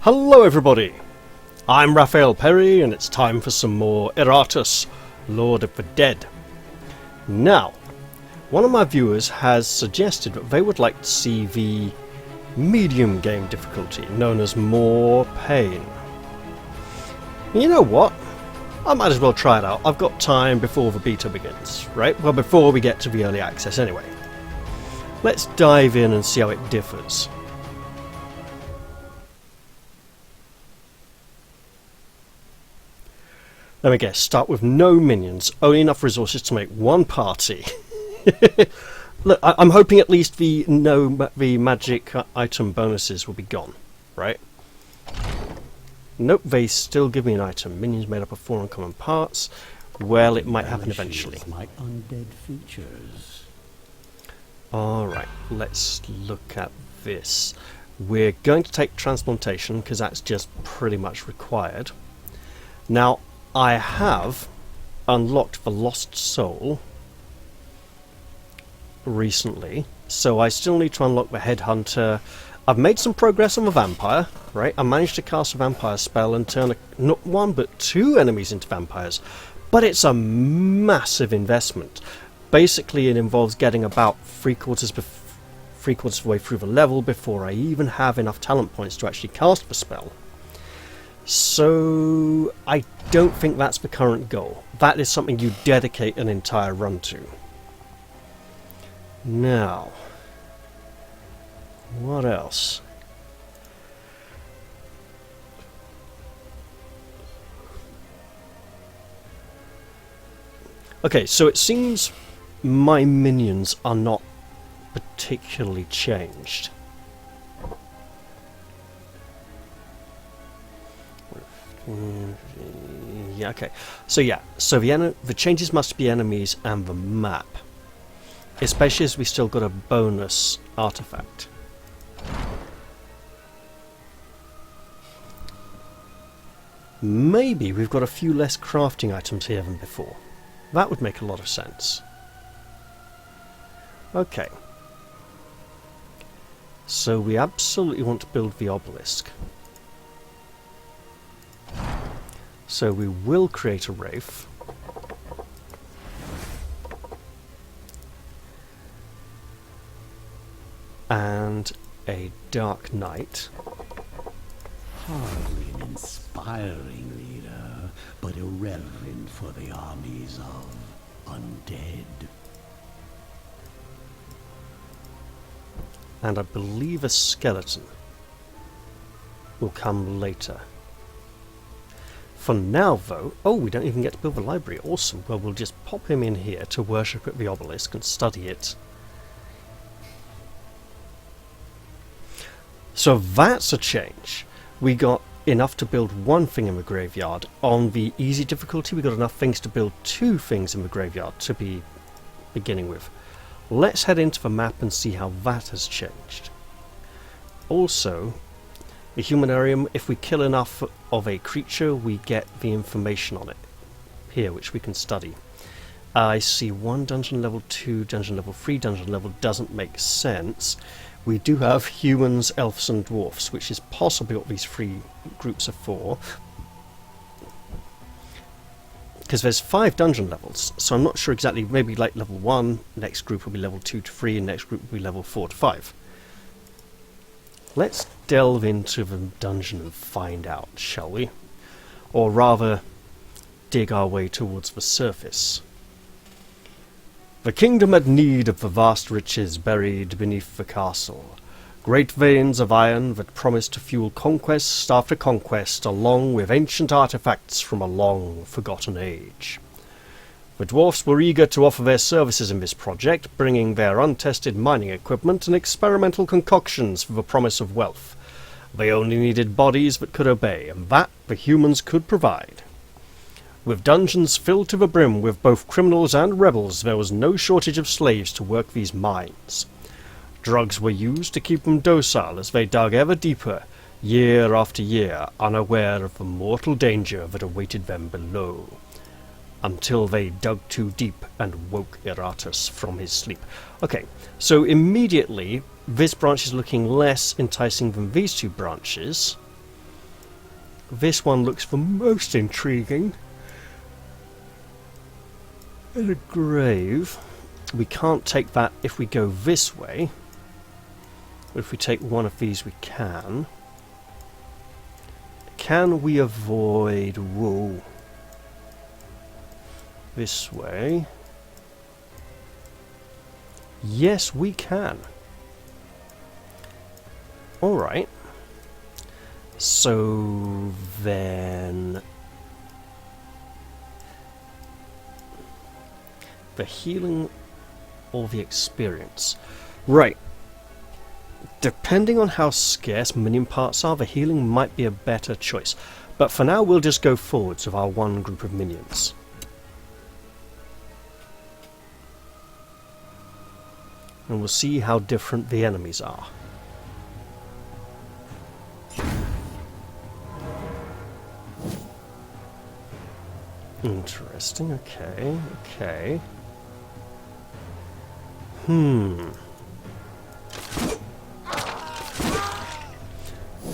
Hello everybody! I'm Raphael Perry and it's time for some more Iratus, Lord of the Dead. Now, one of my viewers has suggested that they would like to see the medium game difficulty, known as More Pain. You know what? I might as well try it out. I've got time before the beta begins, right? Well, before we get to the early access anyway. Let's dive in and see how it differs. Let me guess, start with no minions, only enough resources to make one party. Look, I'm hoping at least the magic item bonuses will be gone, right? Nope, they still give me an item. Minions made up of 4 uncommon parts. Well, it might happen eventually. My undead features. Alright, let's look at this. We're going to take transplantation because that's just pretty much required. Now, I have unlocked the Lost Soul recently, so I still need to unlock the Headhunter. I've made some progress on the Vampire, right? I managed to cast a Vampire spell and turn not 1 but 2 enemies into vampires, but it's a massive investment. Basically, it involves getting about three-quarters of the way through the level before I even have enough talent points to actually cast the spell. So I don't think that's the current goal. That is something you dedicate an entire run to. Now, what else? Okay, so it seems my minions are not particularly changed. Yeah, okay. So the changes must be enemies and the map. Especially as we still got a bonus artifact. Maybe we've got a few less crafting items here than before. That would make a lot of sense. Okay. So we absolutely want to build the obelisk. So we will create a wraith. And a dark knight. Hardly an inspiring leader, but irrelevant for the armies of undead. And I believe a skeleton will come later. For now, though... Oh, we don't even get to build the library. Awesome. Well, we'll just pop him in here to worship at the obelisk and study it. So that's a change. We got enough to build 1 thing in the graveyard. On the easy difficulty, we got enough things to build 2 things in the graveyard to be beginning with. Let's head into the map and see how that has changed. Also, the humanarium, if we kill enough of a creature, we get the information on it here, which we can study. I see 1 dungeon level 2, dungeon level 3, dungeon level doesn't make sense. We do have humans, elves and dwarfs, which is possibly what these 3 groups are for. Because there's 5 dungeon levels, so I'm not sure exactly. Maybe like level 1, next group will be level 2 to 3, and next group will be level 4 to 5. Let's delve into the dungeon and find out, shall we? Or rather, dig our way towards the surface. The kingdom had need of the vast riches buried beneath the castle. Great veins of iron that promised to fuel conquest after conquest, along with ancient artifacts from a long forgotten age. The dwarfs were eager to offer their services in this project, bringing their untested mining equipment and experimental concoctions for the promise of wealth. They only needed bodies that could obey, and that the humans could provide. With dungeons filled to the brim with both criminals and rebels, there was no shortage of slaves to work these mines. Drugs were used to keep them docile as they dug ever deeper, year after year, unaware of the mortal danger that awaited them below. Until they dug too deep and woke Iratus from his sleep. Okay, so immediately this branch is looking less enticing than these 2 branches. this one looks the most intriguing. In a grave. We can't take that if we go this way. But if we take one of these, we can. Can we avoid... Whoa. This way. Yes, we can. Alright. So then... the healing or the experience. Right. Depending on how scarce minion parts are, the healing might be a better choice. But for now, we'll just go forwards with our one group of minions. And we'll see how different the enemies are. Interesting, okay, okay.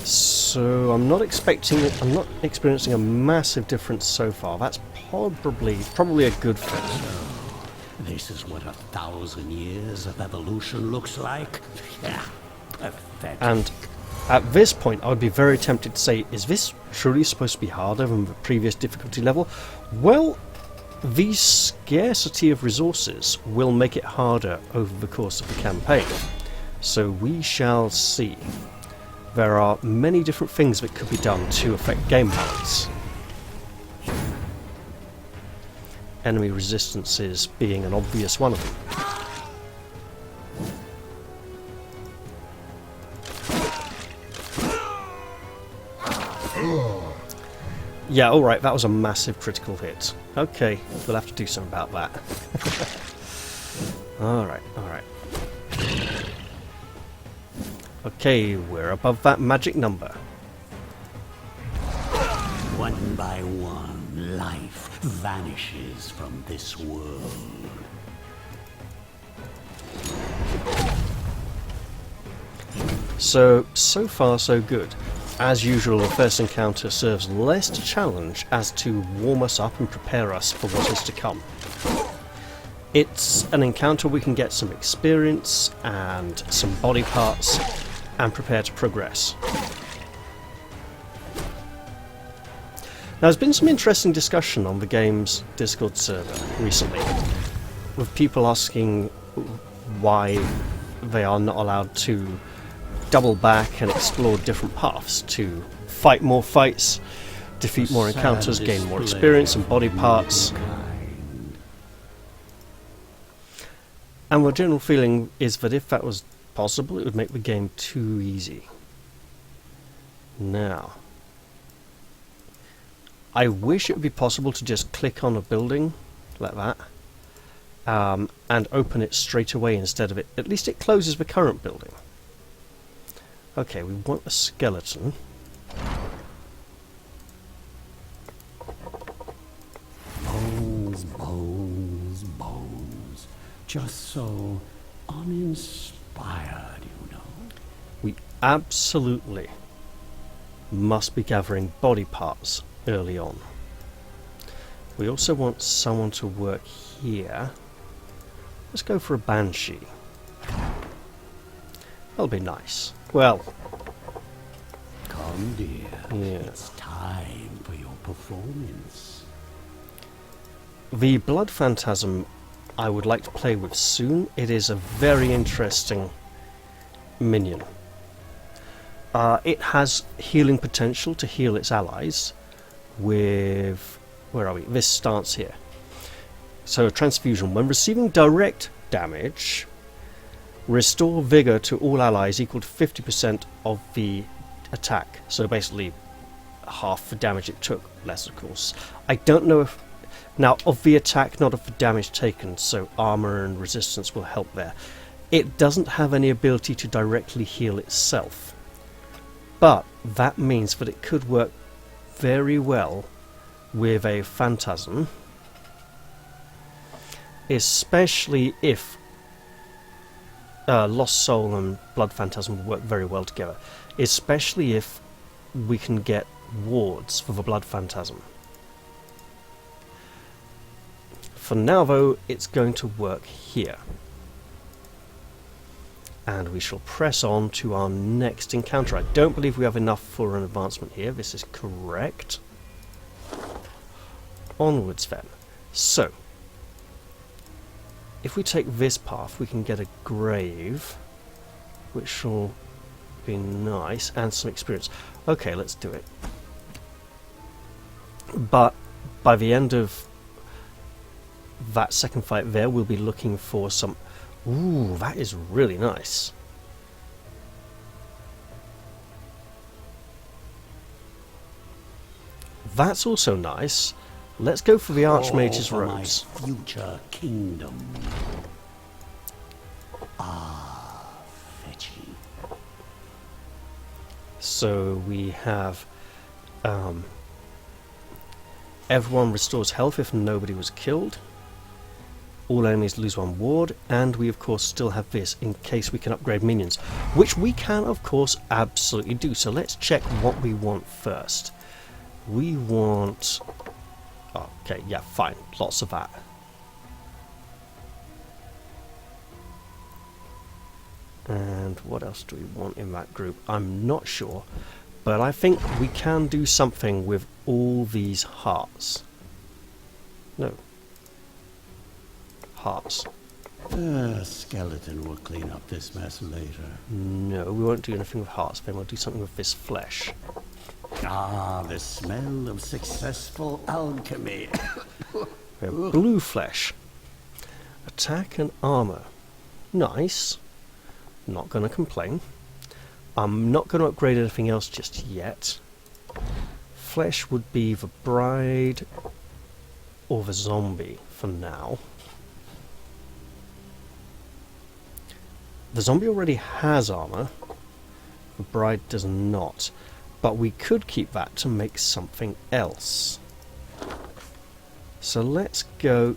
So I'm not experiencing a massive difference so far. That's probably a good thing. So, this is what 1,000 years of evolution looks like? Yeah, pathetic. And at this point, I would be very tempted to say, is this truly supposed to be harder than the previous difficulty level? Well, the scarcity of resources will make it harder over the course of the campaign. So we shall see. There are many different things that could be done to affect game balance. Enemy resistances being an obvious one of them. Yeah, alright, that was a massive critical hit. Okay, we'll have to do something about that. Alright, alright. Okay, we're above that magic number. One by one, life vanishes from this world. So far so good. As usual, the first encounter serves less to challenge as to warm us up and prepare us for what is to come. It's an encounter we can get some experience and some body parts and prepare to progress. Now, there's been some interesting discussion on the game's Discord server recently, with people asking why they are not allowed to double back and explore different paths to fight more fights, defeat more encounters, gain more experience and body parts. And my general feeling is that if that was possible, it would make the game too easy. Now, I wish it would be possible to just click on a building like that and open it straight away instead of it. At least it closes the current building. Okay, we want a skeleton. Bones, bones, bones. Just so uninspired, you know. We absolutely must be gathering body parts early on. We also want someone to work here. Let's go for a banshee. That'll be nice. Well, come dear, yeah. It's time for your performance. The blood phantasm I would like to play with soon. It is a very interesting minion. It has healing potential to heal its allies with, where are we? This stance here. So transfusion. When receiving direct damage, restore vigor to all allies equal to 50% of the attack. So basically half the damage it took, less of course. I don't know if... Now, of the attack, not of the damage taken, so armor and resistance will help there. It doesn't have any ability to directly heal itself. But that means that it could work very well with a phantasm. Especially if Lost Soul and Blood Phantasm will work very well together. Especially if we can get wards for the Blood Phantasm. For now, though, it's going to work here. And we shall press on to our next encounter. I don't believe we have enough for an advancement here. This is correct. Onwards then. So, if we take this path, we can get a grave, which will be nice, and some experience. Okay, let's do it. But by the end of that second fight there, we'll be looking for some... Ooh, that is really nice. That's also nice. Let's go for the Archmage's robes. My future kingdom. Fetchy. So we have everyone restores health if nobody was killed. All enemies lose one ward, and we of course still have this in case we can upgrade minions, which we can of course absolutely do. So let's check what we want first. We want... Okay, yeah, fine, lots of that. And what else do we want in that group? I'm not sure, but I think we can do something with all these hearts. No. Hearts. Skeleton will clean up this mess later. No, we won't do anything with hearts, then we'll do something with this flesh. Ah, the smell of successful alchemy. We have blue flesh. Attack and armor. Nice. Not going to complain. I'm not going to upgrade anything else just yet. Flesh would be the bride or the zombie for now. The zombie already has armor. The bride does not. But we could keep that to make something else. So let's go...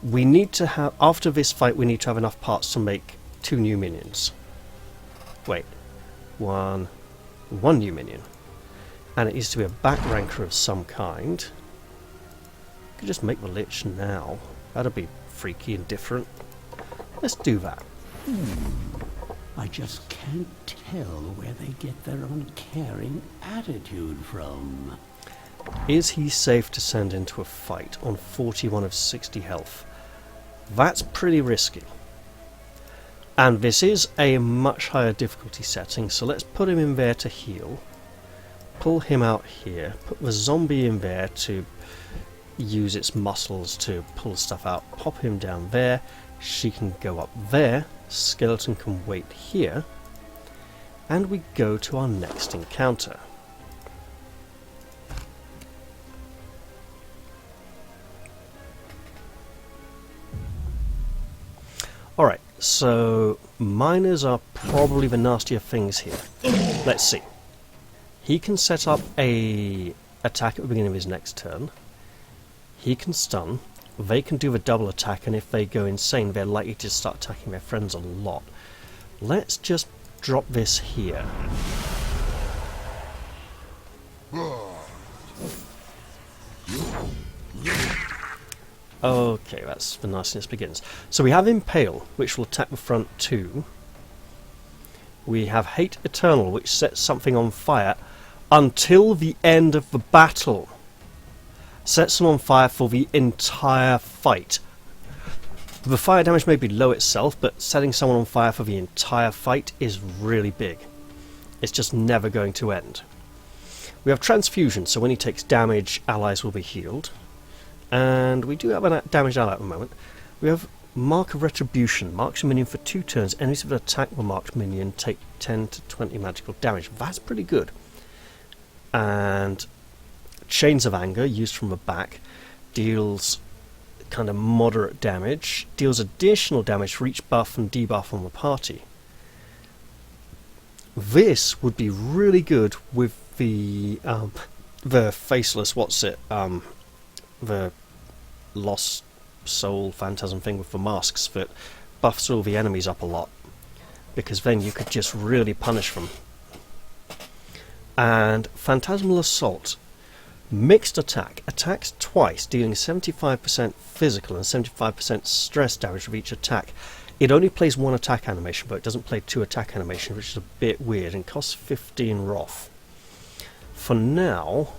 We need to have... After this fight we need to have enough parts to make 2 new minions. Wait. One new minion. And it needs to be a back ranker of some kind. We could just make the Lich now. That'd be freaky and different. Let's do that. I just can't tell where they get their uncaring attitude from. Is he safe to send into a fight on 41 of 60 health? That's pretty risky. And this is a much higher difficulty setting, so let's put him in there to heal. Pull him out here. Put the zombie in there to use its muscles to pull stuff out. Pop him down there. She can go up there. Skeleton can wait here. And we go to our next encounter. Alright, so miners are probably the nastier things here. Let's see. He can set up a attack at the beginning of his next turn. He can stun. They can do a double attack, and if they go insane, they're likely to start attacking their friends a lot. Let's just drop this here. Okay, that's the nastiness begins. So we have Impale, which will attack the front 2. We have Hate Eternal, which sets something on fire until the end of the battle. Sets them on fire for the entire fight. The fire damage may be low itself, but setting someone on fire for the entire fight is really big. It's just never going to end. We have Transfusion, so when he takes damage, allies will be healed. And we do have a damaged ally at the moment. We have Mark of Retribution. Marks a minion for 2 turns. Enemies of an attack with marked minion take 10 to 20 magical damage. That's pretty good. And Chains of Anger, used from the back, deals kind of moderate damage. Deals additional damage for each buff and debuff on the party. This would be really good with the faceless, the Lost Soul Phantasm thing with the masks that buffs all the enemies up a lot, because then you could just really punish them. And Phantasmal Assault. Mixed attack. Attacks twice, dealing 75% physical and 75% stress damage with each attack. It only plays one attack animation, but it doesn't play two attack animations, which is a bit weird, and costs 15 Roth. For now,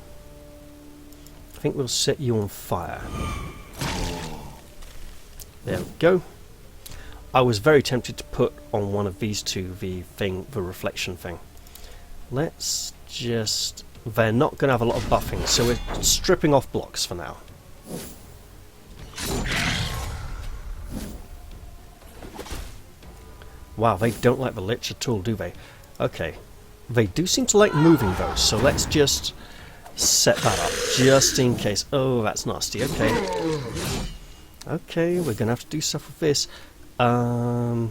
I think we'll set you on fire. There we go. I was very tempted to put on one of these two the reflection thing. Let's just... They're not going to have a lot of buffing, so we're stripping off blocks for now. Wow, they don't like the Lich at all, do they? Okay. They do seem to like moving, though, so let's just set that up, just in case. Oh, that's nasty. Okay. Okay, we're going to have to do stuff with this. Mark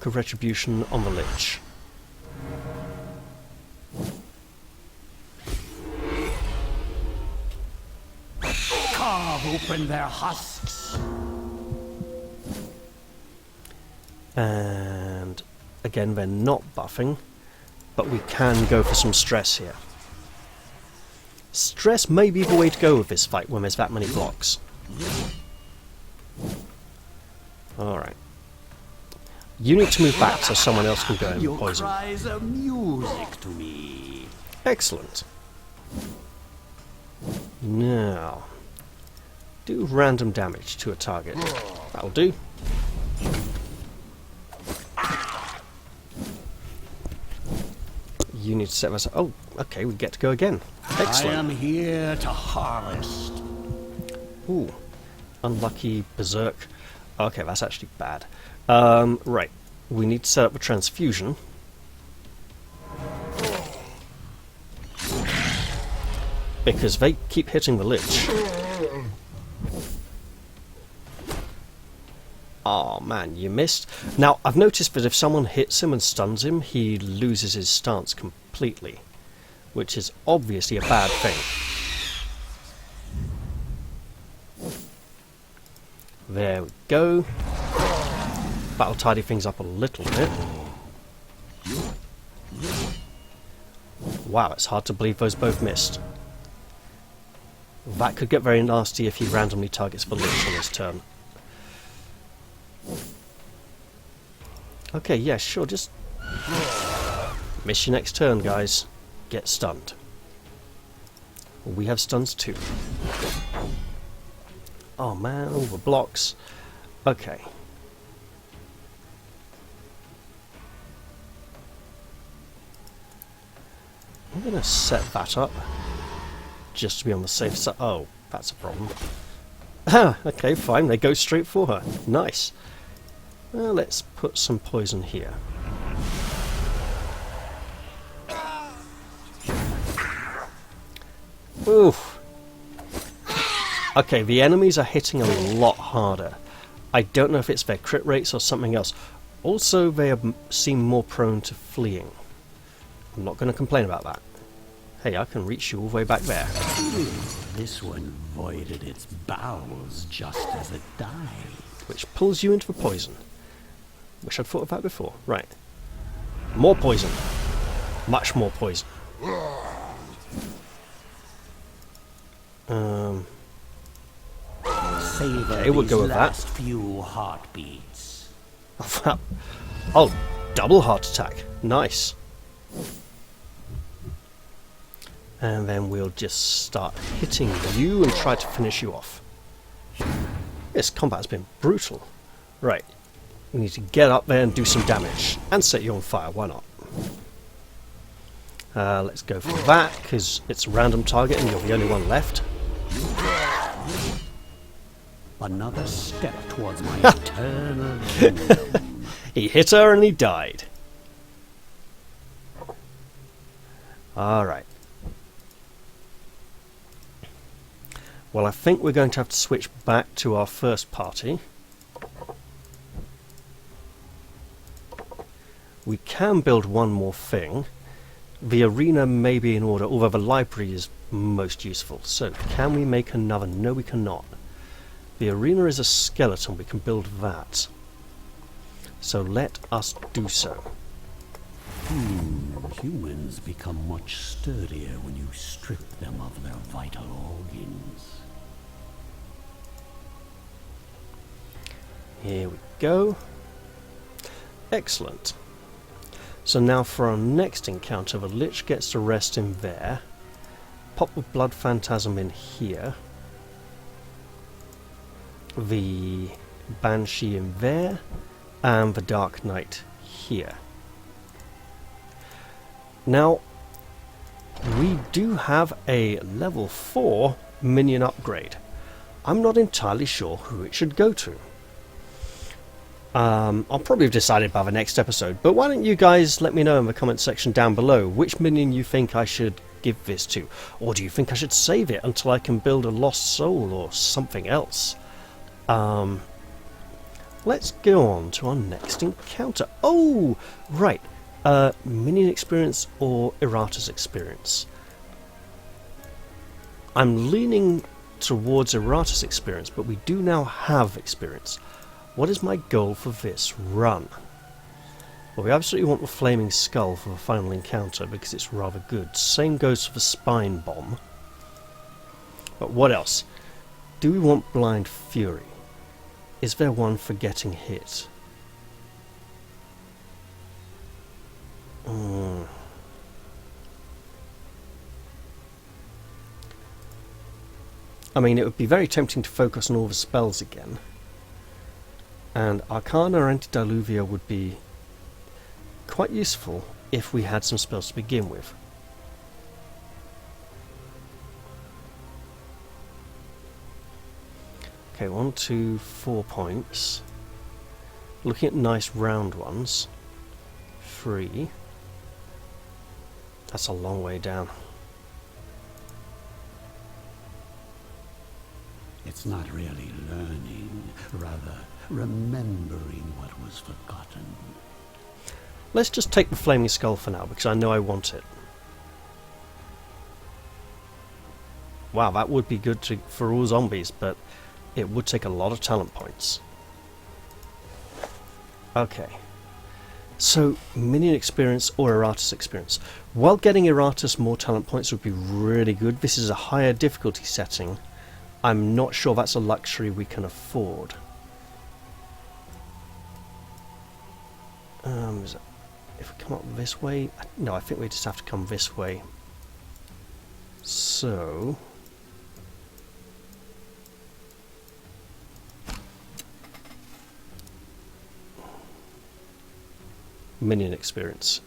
of Retribution on the Lich. Carve open their husks. And again, they're not buffing, but we can go for some stress here. Stress may be the way to go with this fight when there's that many blocks. Alright. You need to move back so someone else can go and poison. Your cries are music to me. Excellent. Now, do random damage to a target. That'll do. You need to set myself. Oh, okay, we get to go again. Excellent. I am here to harvest. Ooh, unlucky berserk. Okay, that's actually bad. Right, we need to set up a transfusion. Because they keep hitting the Lich. Oh man, you missed. Now, I've noticed that if someone hits him and stuns him, he loses his stance completely. Which is obviously a bad thing. There we go. That'll tidy things up a little bit. Wow, it's hard to believe those both missed. That could get very nasty if he randomly targets the Lich on his turn. Okay, yeah, sure, just... miss your next turn, guys. Get stunned. We have stuns too. Oh man, all the blocks. Okay. I'm going to set that up. Just to be on the safe side. Oh, that's a problem. Ah, okay, fine. They go straight for her. Nice. Well, let's put some poison here. Oof. Okay, the enemies are hitting a lot harder. I don't know if it's their crit rates or something else. Also, they seem more prone to fleeing. I'm not going to complain about that. Hey, I can reach you all the way back there. This one voided its bowels just as it died. Which pulls you into the poison. Wish I'd thought of that before. Right. More poison. Much more poison. Okay, we'll go with that. Few heartbeats. Oh, double heart attack. Nice. And then we'll just start hitting you and try to finish you off. This combat has been brutal. Right. We need to get up there and do some damage. And set you on fire, why not? Let's go for that, because it's a random target and you're the only one left. Another step towards my eternal kingdom. He hit her and he died. Alright. Well, I think we're going to have to switch back to our first party. We can build one more thing. The arena may be in order, although the library is most useful. So, can we make another? No, we cannot. The arena is a skeleton. We can build that. So let us do so. Humans become much sturdier when you strip them of their vital organs. Here we go. Excellent. So now for our next encounter, the Lich gets to rest in there. Pop the Blood Phantasm in here. The Banshee in there. And the Dark Knight here. Now, we do have a level 4 minion upgrade. I'm not entirely sure who it should go to. I'll probably have decided by the next episode, but why don't you guys let me know in the comment section down below which minion you think I should give this to, or do you think I should save it until I can build a lost soul or something else? Let's go on to our next encounter. Oh, right, minion experience or Iratus experience. I'm leaning towards Iratus experience, but we do now have experience. What is my goal for this run? Well, we absolutely want the Flaming Skull for the final encounter because it's rather good. Same goes for the Spine Bomb. But what else? Do we want Blind Fury? Is there one for getting hit? I mean, it would be very tempting to focus on all the spells again. And Arcana or Antediluvia would be quite useful if we had some spells to begin with. Okay, 1, 2, 4 points. Looking at nice round ones. 3. That's a long way down. It's not really learning, rather remembering what was forgotten. Let's just take the Flaming Skull for now, because I know I want it. Wow, that would be good for all zombies, but it would take a lot of talent points. Okay. So, minion experience or Iratus experience. While getting Iratus more talent points would be really good, this is a higher difficulty setting. I'm not sure that's a luxury we can afford. If we come up this way... No, I think we just have to come this way. So... minion experience.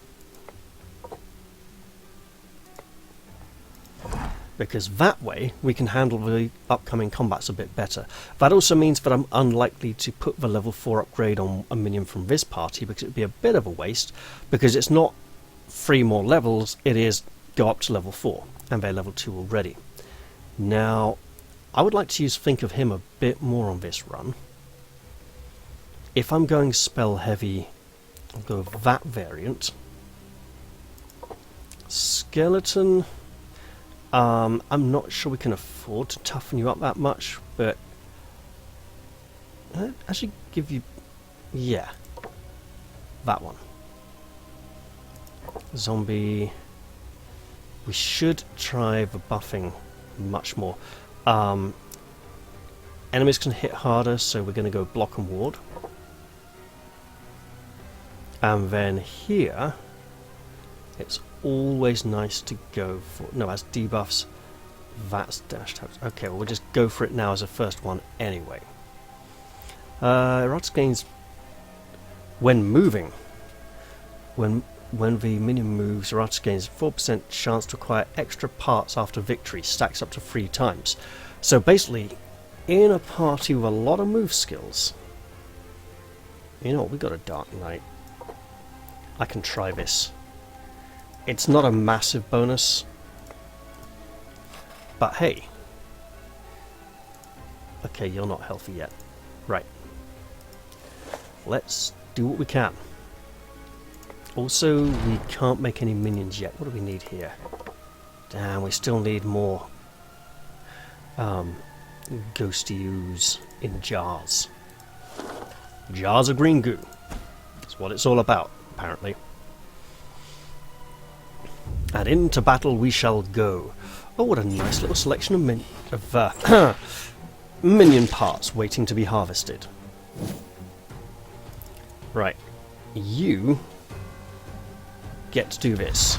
Because that way we can handle the upcoming combats a bit better. That also means that I'm unlikely to put the level 4 upgrade on a minion from this party, because it would be a bit of a waste, because it's not 3 more levels, it is go up to level 4, and they're level 2 already. Now, I would like to use Think of Him a bit more on this run. If I'm going spell heavy, I'll go with that variant. Skeleton... I'm not sure we can afford to toughen you up that much, but I'll actually give you, yeah, that one. Zombie, we should try the buffing much more. Enemies can hit harder, so we're going to go block and ward. And then here, it's always nice to go for... No, as debuffs, that's dash taps. Okay, well, we'll just go for it now as a first one anyway. Iratus gains... When moving. When the minion moves, Iratus gains 4% chance to acquire extra parts after victory. Stacks up to 3 times. So basically, in a party with a lot of move skills... You know what, we got a Dark Knight. I can try this. It's not a massive bonus, but hey. Okay, you're not healthy yet. Right. Let's do what we can. Also, we can't make any minions yet. What do we need here? Damn, we still need more ghosty ooze in jars. Jars of green goo. That's what it's all about, apparently. And into battle we shall go. Oh, what a nice little selection of minion parts waiting to be harvested. Right. You get to do this.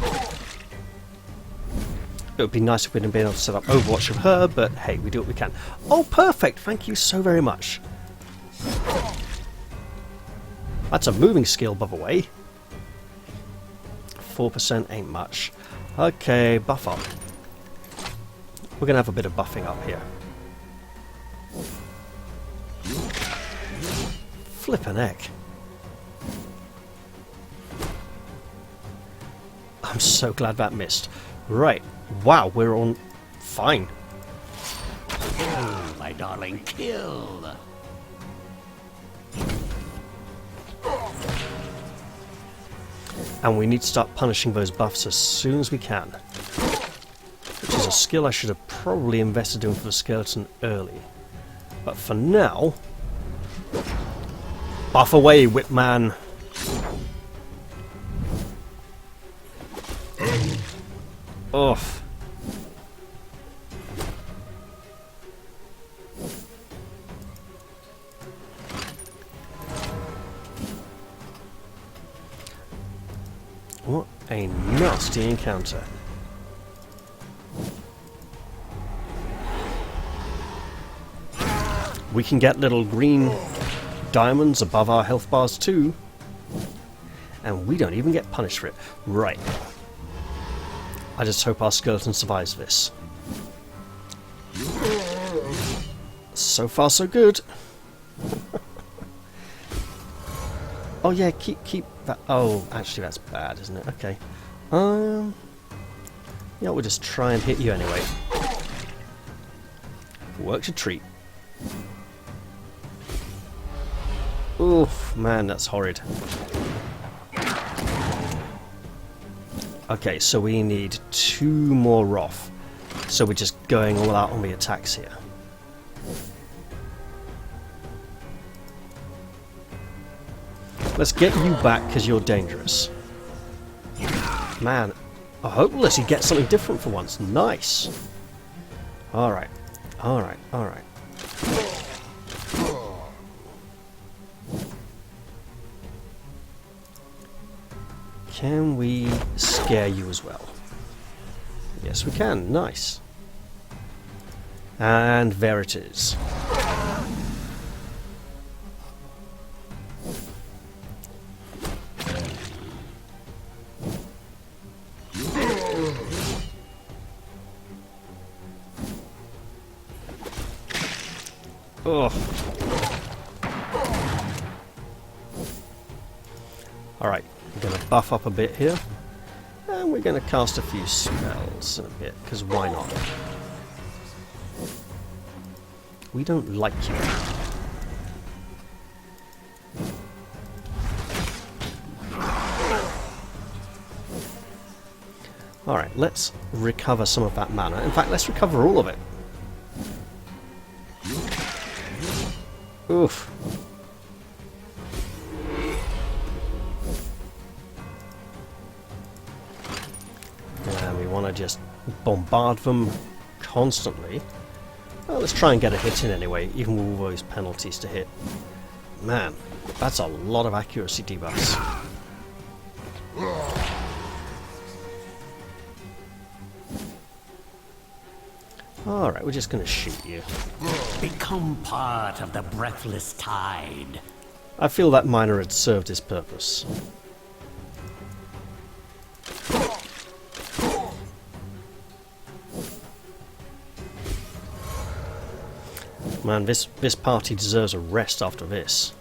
It would be nice if we'd been able to set up Overwatch of her, but hey, we do what we can. Oh, perfect! Thank you so very much. That's a moving skill, by the way. 4% ain't much. Okay, buff up. We're going to have a bit of buffing up here. Flippin' heck. I'm so glad that missed. Right. Wow, we're on fine. Kill, my darling, kill. And we need to start punishing those buffs as soon as we can. Which is a skill I should have probably invested in for the skeleton early. But for now... buff away, Whipman! Oof. What a nasty encounter. We can get little green diamonds above our health bars too. And we don't even get punished for it. Right. I just hope our skeleton survives this. So far so good. Oh yeah, keep that. Oh, actually that's bad, isn't it? Okay. Yeah, we'll just try and hit you anyway. Works a treat. Oof, man, that's horrid. Okay, so we need 2 more Wrath. So we're just going all out on the attacks here. Let's get you back because you're dangerous. Man, I hope unless you get something different for once. Nice. Alright, alright, alright. Can we scare you as well? Yes, we can. Nice. And there it is. Ugh. Alright, we're going to buff up a bit here. And we're going to cast a few spells in a bit, because why not? We don't like you. Alright, let's recover some of that mana. In fact, let's recover all of it. Oof. And we want to just bombard them constantly. Well, let's try and get a hit in anyway, even with all those penalties to hit. Man, that's a lot of accuracy debuffs. Alright, we're just going to shoot you. Become part of the breathless tide. I feel that miner had served his purpose. Man, this party deserves a rest after this.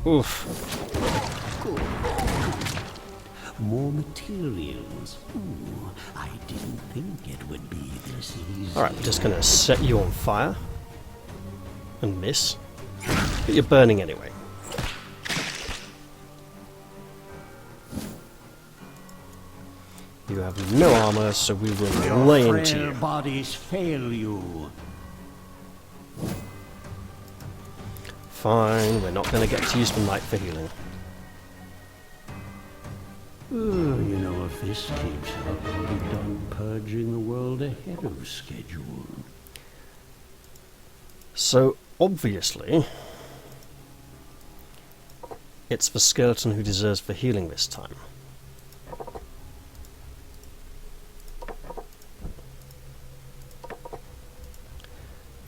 Oof. More materials. Ooh, I didn't think it would be this easy. Alright, we're just going to set you on fire. And miss. But you're burning anyway. You have no armor, so we will lay into you. Your bodies fail you. fine. We're not going to get to use the night for healing. Oh, you know, if this keeps up, I'll be done purging the world ahead of schedule. So, obviously, it's the skeleton who deserves the healing this time.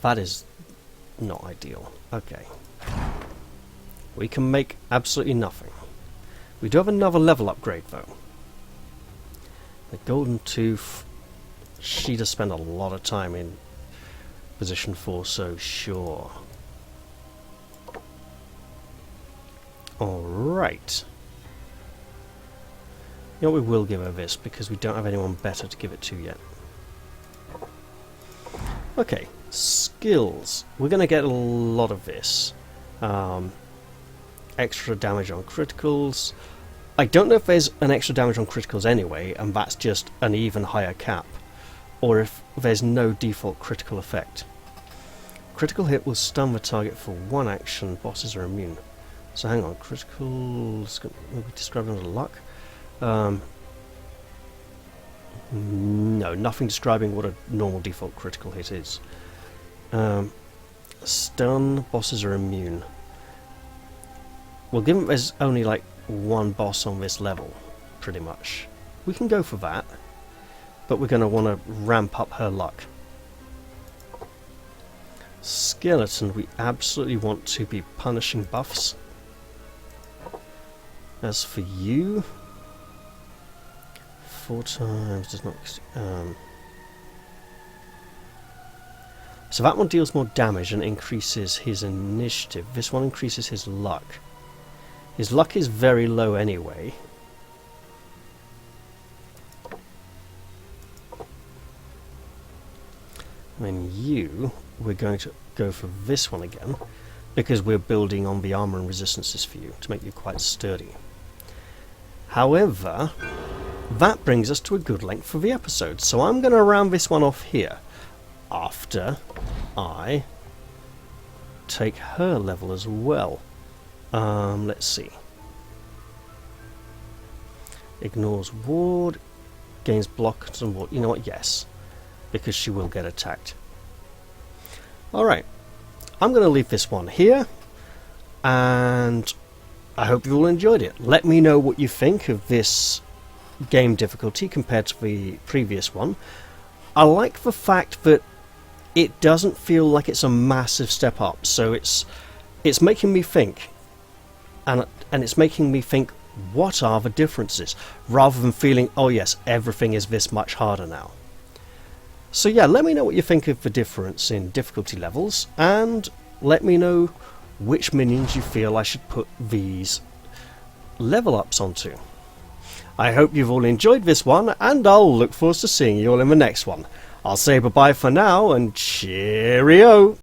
That is not ideal. Okay. We can make absolutely nothing. We do have another level upgrade though. The golden tooth, she does spend a lot of time in position 4, so sure. Alright. You know, we will give her this because we don't have anyone better to give it to yet. Okay, skills. We're going to get a lot of this. Extra damage on criticals. I don't know if there's an extra damage on criticals anyway, and that's just an even higher cap, or if there's no default critical effect. Critical hit will stun the target for 1 action. Bosses are immune. So hang on, criticals will be described under luck. No, nothing describing what a normal default critical hit is. Stun, bosses are immune. Well, given there's only like 1 boss on this level, pretty much, we can go for that, but we're going to want to ramp up her luck. Skeleton, we absolutely want to be punishing buffs. As for you, 4 times does not... so that one deals more damage and increases his initiative. This one increases his luck. His luck is very low anyway. And you, we're going to go for this one again, because we're building on the armor and resistances for you to make you quite sturdy. However, that brings us to a good length for the episode, so I'm going to round this one off here after I take her level as well. Let's see. Ignores ward, gains block and ward. You know what? Yes, because she will get attacked. Alright, I'm going to leave this one here, and I hope you all enjoyed it. Let me know what you think of this game difficulty compared to the previous one. I like the fact that it doesn't feel like it's a massive step up, so it's making me think, and it's making me think, what are the differences, rather than feeling, oh yes, everything is this much harder now. So yeah, let me know what you think of the difference in difficulty levels, and let me know which minions you feel I should put these level ups onto. I hope you've all enjoyed this one, and I'll look forward to seeing you all in the next one. I'll say bye-bye for now, and cheerio!